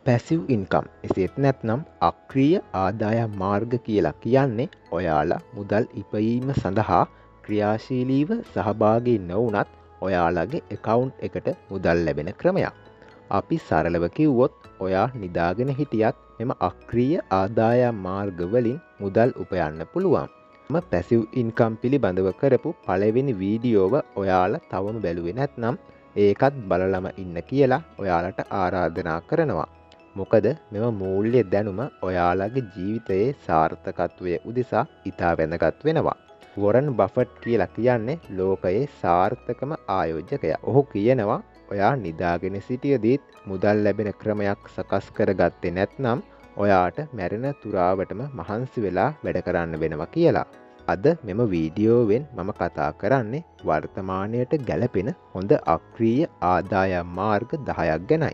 Passive income එසේත් නැත්නම් අක්‍රීය ආදායම් මාර්ග කියලා කියන්නේ ඔයාලා මුදල් ඉපයීම සඳහා ක්‍රියාශීලීව සහභාගී නොවුනත් ඔයාලගේ account එකට මුදල් ලැබෙන ක්‍රමයක්. අපි සරලව කිව්වොත් ඔයා නිදාගෙන හිටියත් මෙම අක්‍රීය ආදායම් මාර්ග වලින් මුදල් උපයන්න පුළුවන්. පැසිව් ඉන්කම් පිළිබඳව කරපු පළවෙනි වීඩියෝව ඔයාලා තවම බැලුවේ නැත්නම් ඒකත් බලලම ඉන්න කියලා ඔයාලට ආරාධනා කරනවා. මොකද මෙම මූල්‍ය දැනුම ඔයාලගේ ජීවිතයේ සාර්ථකත්වය උදෙසා ඉතා වැදගත් වෙනවා. වොරන් බෆට් කියලා කියන්නේ ලෝකයේ සාර්ථකම ආයෝජකයා. ඔහු කියනවා ඔයා නිදාගෙන සිටියදීත් මුදල් ලැබෙන ක්‍රමයක් සකස් කරගත්තේ නැත්නම් ඔයාට මැරෙන තුරාවටම මහන්සි වෙලා වැඩ කරන්න වෙනවා කියලා. අද මෙම වීඩියෝවෙන් මම කතා කරන්නේ වර්තමානයට ගැලපෙන හොඳ අක්‍රීය ආදායම් මාර්ග 10ක් ගැනයි.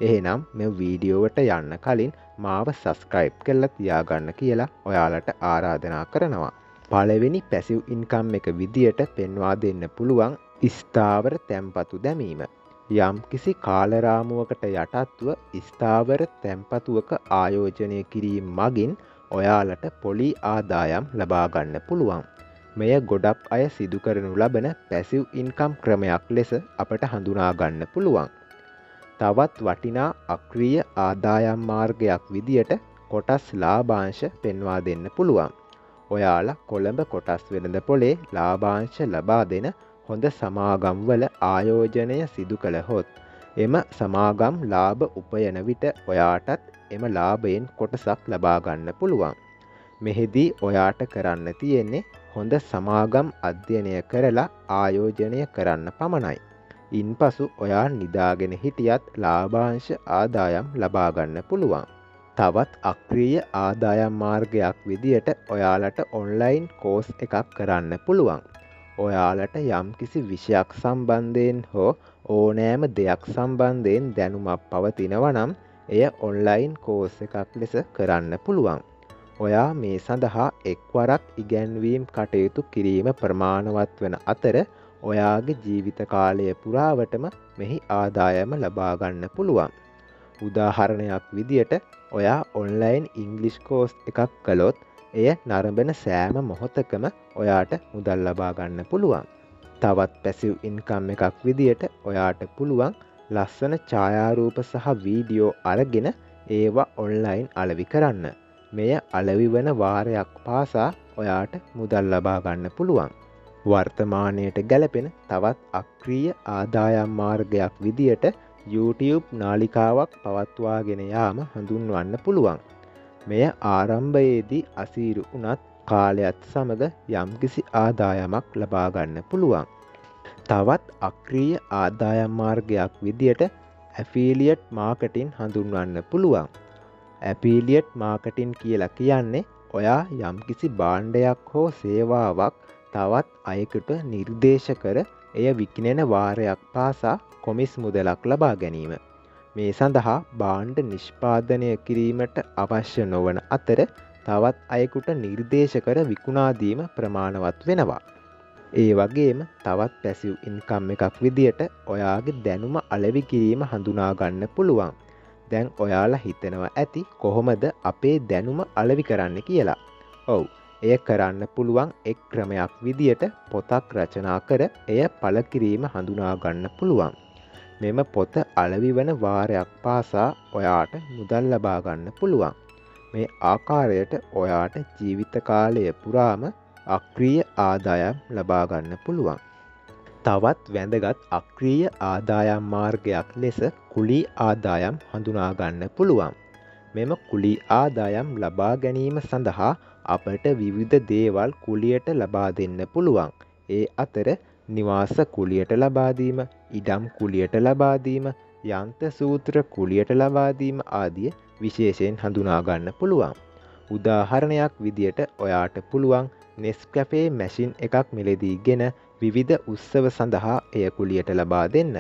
එහෙනම් මේ වීඩියෝවට යන්න කලින් මාව සබස්ක්‍රයිබ් කරලා තියාගන්න කියලා ඔයාලට ආරාධනා කරනවා. පළවෙනි පැසිව් ඉන්කම් එක විදියට පෙන්වා දෙන්න පුළුවන් ස්ථාවර තැන්පතු දැමීම. යම්කිසි කාලරාමුවකට යටත්ව ස්ථාවර තැන්පතුවක ආයෝජනය කිරීම මගින් ඔයාලට පොලි ආදායම් ලබා ගන්න පුළුවන්. මෙය ගොඩක් අය සිදු කරනු ලබන පැසිව් ඉන්කම් ක්‍රමයක් ලෙස අපට හඳුනා ගන්න පුළුවන්. තවත් වටිනා අක්‍රීය ආදායම් මාර්ගයක් විදියට කොටස් ලාභාංශ පෙන්වා දෙන්න පුළුවන්. ඔයාලා කොළඹ කොටස් වෙළඳපොලේ ලාභාංශ ලබා දෙන හොඳ සමාගම්වල ආයෝජනය සිදු කළහොත් එම සමාගම් ලාභ උපයන විට ඔයාටත් එම ලාභයෙන් කොටසක් ලබා ගන්න පුළුවන්. මෙහිදී ඔයාට කරන්න තියෙන්නේ හොඳ සමාගම් අධ්‍යයනය කරලා ආයෝජනය කරන්න පමණයි. ඉන්පසු ඔයා නිදාගෙන හිටියත් ලාභාංශ ආදායම් ලබා ගන්න පුළුවන්. තවත් අක්‍රීය ආදායම් මාර්ගයක් විදියට ඔයාලට ඔන්ලයින් කෝස් එකක් කරන්න පුළුවන්. ඔයාලට යම්කිසි විෂයක් සම්බන්ධයෙන් හෝ ඕනෑම දෙයක් සම්බන්ධයෙන් දැනුමක් පවතිනවා නම් එය ඔන්ලයින් කෝස් එකක් ලෙස කරන්න පුළුවන්. ඔයා මේ සඳහා එක්වරක් ඉගැන්වීම් කටයුතු කිරීම ප්‍රමාණවත් වන අතර ඔයාගේ ජීවිත කාලය පුරාවටම මෙහි ආදායම ලබා ගන්න පුළුවන්. උදාහරණයක් විදියට ඔයා ඔන්ලයින් ඉංග්ලිෂ් කෝස් එකක් කළොත් එය නරඹන සෑම මොහොතකම ඔයාට මුදල් ලබා ගන්න පුළුවන්. තවත් පැසිව් ඉන්කම් එකක් විදියට ඔයාට පුළුවන් ලස්සන ඡායාරූප සහ වීඩියෝ අරගෙන ඒවා ඔන්ලයින් අලෙවි කරන්න. මෙය අලෙවි වන වාරයක් පාසා ඔයාට මුදල් ලබා ගන්න පුළුවන්. වර්තමානයට ගැලපෙන තවත් අක්‍රීය ආදායම් මාර්ගයක් විදියට YouTube නාලිකාවක් පවත්වාගෙන යාම හඳුන්වන්න පුළුවන්. මෙය ආරම්භයේදී අසීරු වුණත් කාලයත් සමග යම්කිසි ආදායමක් ලබා ගන්න පුළුවන්. තවත් අක්‍රීය ආදායම් මාර්ගයක් විදියට ඇෆිලියට් මාකටිං හඳුන්වන්න පුළුවන්. ඇෆිලියට් මාකටිං කියලා කියන්නේ ඔයා යම්කිසි භාණ්ඩයක් හෝ සේවාවක් තවත් අයෙකුට නිර්දේශ කර එය විකිණෙන වාරයක් පාසා කොමිස් මුදලක් ලබා ගැනීම. මේ සඳහා භාණ්ඩ නිෂ්පාදනය කිරීමට අවශ්‍ය නොවන අතර තවත් අයෙකුට නිර්දේශ කර විකුණා දීම ප්‍රමාණවත් වෙනවා. ඒ වගේම තවත් පැසිව් ඉන්කම් එකක් විදියට ඔයාගේ දැනුම අලෙවි කිරීම හඳුනා ගන්න පුළුවන්. දැන් ඔයාලා හිතනවා ඇති කොහොමද අපේ දැනුම අලෙවි කරන්න කියලා. ඔව්, එය කරන්න පුළුවන් එක් ක්‍රමයක් විදියට පොතක් රචනා කර එය පළ කිරීම හඳුනා ගන්න පුළුවන්. මෙම පොත අලෙවි වන වාරයක් පාසා ඔයාට මුදල් ලබා ගන්න පුළුවන්. මේ ආකාරයට ඔයාට ජීවිත කාලය පුරාම අක්‍රීය ආදායම් ලබා ගන්න පුළුවන්. තවත් වැදගත් අක්‍රීය ආදායම් මාර්ගයක් ලෙස කුලී ආදායම් හඳුනා ගන්න පුළුවන්. මෙම කුලී ආදායම් ලබා ගැනීම සඳහා අපට විවිධ දේවල් කුලියට ලබා දෙන්න පුළුවන්. ඒ අතර නිවාස කුලියට ලබා දීම, ඉඩම් කුලියට ලබා දීම, යන්ත්‍ර සූත්‍ර කුලියට ලබා දීම ආදිය විශේෂයෙන් හඳුනා ගන්න පුළුවන්. උදාහරණයක් විදියට ඔයාට පුළුවන් Nescafe මැෂින් එකක් මිලදීගෙන විවිධ උත්සව සඳහා එය කුලියට ලබා දෙන්න.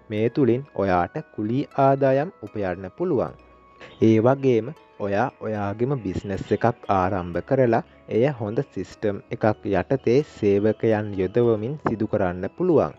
මේ තුලින් ඔයාට කුලී ආදායම් උපයන්න පුළුවන්. ඒ වගේම ඔයා ඔයාගේම බිස්නස් එකක් ආරම්භ කරලා එය හොඳ සිස්ටම් එකක් යටතේ සේවකයන් යොදවමින් සිදු කරන්න පුළුවන්.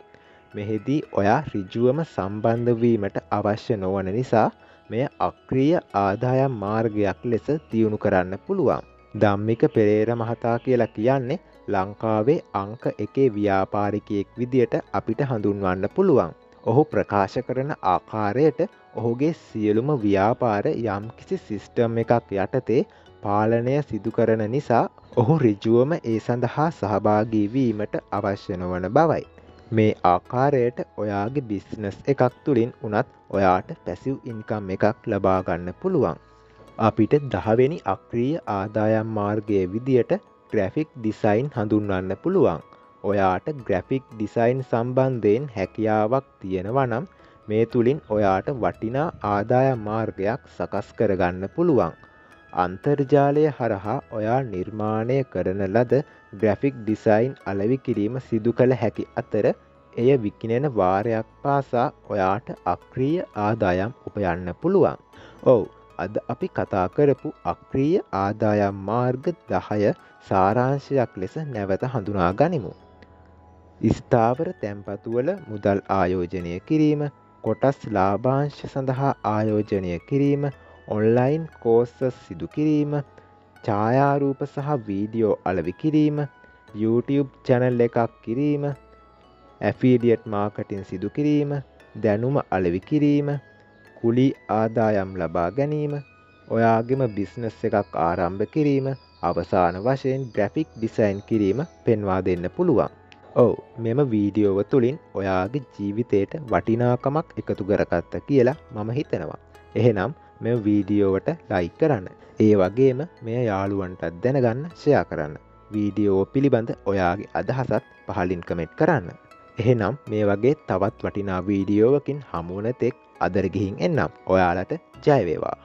මෙහිදී ඔයා ඍජුවම සම්බන්ධ වීමට අවශ්‍ය නොවන නිසා මෙය අක්‍රීය ආදායම් මාර්ගයක් ලෙස දියුණු කරන්න පුළුවන්. ධම්මික පෙරේර මහතා කියලා කියන්නේ ලංකාවේ අංක 1 ව්‍යාපාරිකයෙක් විදියට අපිට හඳුන්වන්න පුළුවන්. ඔහු ප්‍රකාශ කරන ආකාරයට ඔහුගේ සියලුම ව්‍යාපාර යම්කිසි සිස්ටම් එකක් යටතේ පාලනය සිදු කරන නිසා ඔහු ඍජුවම ඒ සඳහා සහභාගී වීමට අවශ්‍ය නොවන බවයි. මේ ආකාරයට ඔයාගේ බිස්නස් එකක් තුළින් උනත් ඔයාට පැසිව් ඉන්කම් එකක් ලබා ගන්න පුළුවන්. අපිට 10 වෙනි අක්‍රීය ආදායම් මාර්ගයේ විදියට ග්‍රැෆික් ඩිසයින් හඳුන්වන්න පුළුවන්. ඔයාට ග්‍රැෆික් ඩිසයින් සම්බන්ධයෙන් හැකියාවක් තියෙනවා නම් මේ තුලින් ඔයාට වටිනා ආදායම් මාර්ගයක් සකස් කරගන්න පුළුවන්. අන්තර්ජාලය හරහා ඔයා නිර්මාණය කරන ලද ග්‍රැෆික් ඩිසයින් අලෙවි කිරීම සිදු කළ හැකි අතර එය විකිණෙන වාරයක් පාසා ඔයාට අක්‍රීය ආදායම් උපයන්න පුළුවන්. ඔව්, අද අපි කතා කරපු අක්‍රීය ආදායම් මාර්ග 10 සාරාංශයක් ලෙස නැවත හඳුනා ගනිමු. ස්ථාවර තැන්පතුවල මුදල් ආයෝජනය කිරීම, කොටස් ලාභාංශ සඳහා ආයෝජනය කිරීම, ඔන්ලයින් කෝර්සස් සිදු කිරීම, ඡායාරූප සහ වීඩියෝ අලෙවි කිරීම, YouTube channel එකක් කිරීම, ඇෆිලියට් මාකටිං සිදු කිරීම, දැනුම අලෙවි කිරීම, කුලී ආදායම් ලබා ගැනීම, ඔයාගේම බිස්නස් එකක් ආරම්භ කිරීම, අවසාන වශයෙන් ග්‍රැෆික් ඩිසයින් කිරීම පෙන්වා දෙන්න පුළුවන්. ඔව්, මෙම වීඩියෝව තුළින් ඔයාගේ ජීවිතයට වටිනාකමක් එකතු කරගත්ත කියලා මම හිතනවා. එහෙනම් මෙම වීඩියෝවට ලයික් කරන්න. ඒ වගේම මෙය යාළුවන්ටත් දැනගන්න ෂෙයා කරන්න. වීඩියෝ පිළිබඳ ඔයාගේ අදහසත් පහලින් කමෙන්ට් කරන්න. එහෙනම් මේ වගේ තවත් වටිනා වීඩියෝවකින් හමු වන තෙක් අදර ගිහින් එන්නම්. ඔයාලට ජය වේවා.